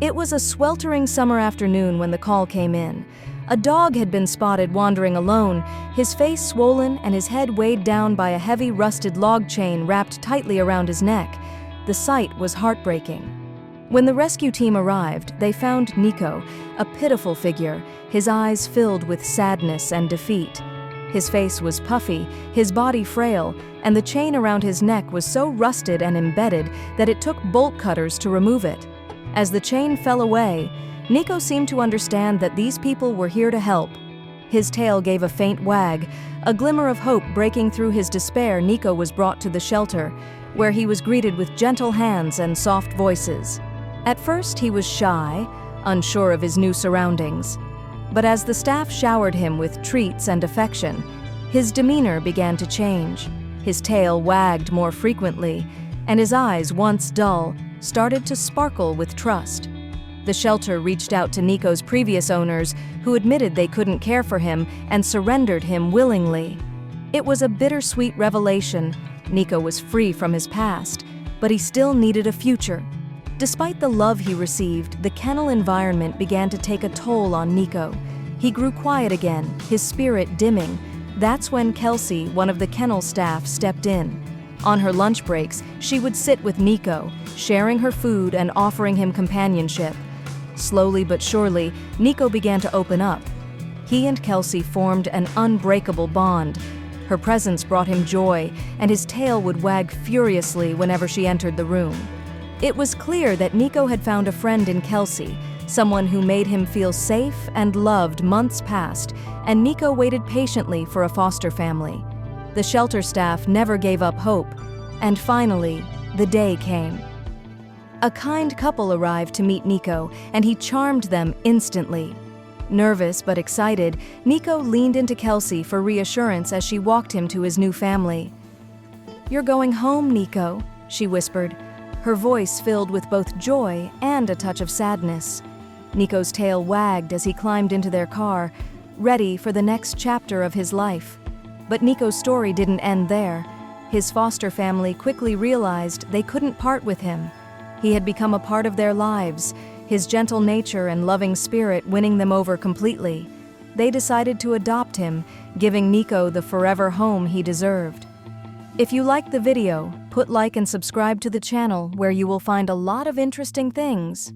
It was a sweltering summer afternoon when the call came in. A dog had been spotted wandering alone, his face swollen and his head weighed down by a heavy rusted log chain wrapped tightly around his neck. The sight was heartbreaking. When the rescue team arrived, they found Nico, a pitiful figure, his eyes filled with sadness and defeat. His face was puffy, his body frail, and the chain around his neck was so rusted and embedded that it took bolt cutters to remove it. As the chain fell away, Nico seemed to understand that these people were here to help. His tail gave a faint wag, a glimmer of hope breaking through his despair. Nico was brought to the shelter, where he was greeted with gentle hands and soft voices. At first, he was shy, unsure of his new surroundings. But as the staff showered him with treats and affection, his demeanor began to change. His tail wagged more frequently, and his eyes, once dull, started to sparkle with trust. The shelter reached out to Nico's previous owners, who admitted they couldn't care for him and surrendered him willingly. It was a bittersweet revelation. Nico was free from his past, but he still needed a future. Despite the love he received, the kennel environment began to take a toll on Nico. He grew quiet again, his spirit dimming. That's when Kelsey, one of the kennel staff, stepped in. On her lunch breaks, she would sit with Nico, sharing her food and offering him companionship. Slowly but surely, Nico began to open up. He and Kelsey formed an unbreakable bond. Her presence brought him joy, and his tail would wag furiously whenever she entered the room. It was clear that Nico had found a friend in Kelsey, someone who made him feel safe and loved. Months passed, and Nico waited patiently for a foster family. The shelter staff never gave up hope, and finally, the day came. A kind couple arrived to meet Nico, and he charmed them instantly. Nervous but excited, Nico leaned into Kelsey for reassurance as she walked him to his new family. "You're going home, Nico," she whispered, her voice filled with both joy and a touch of sadness. Nico's tail wagged as he climbed into their car, ready for the next chapter of his life. But Nico's story didn't end there. His foster family quickly realized they couldn't part with him. He had become a part of their lives, his gentle nature and loving spirit winning them over completely. They decided to adopt him, giving Nico the forever home he deserved. If you liked the video, put like and subscribe to the channel where you will find a lot of interesting things.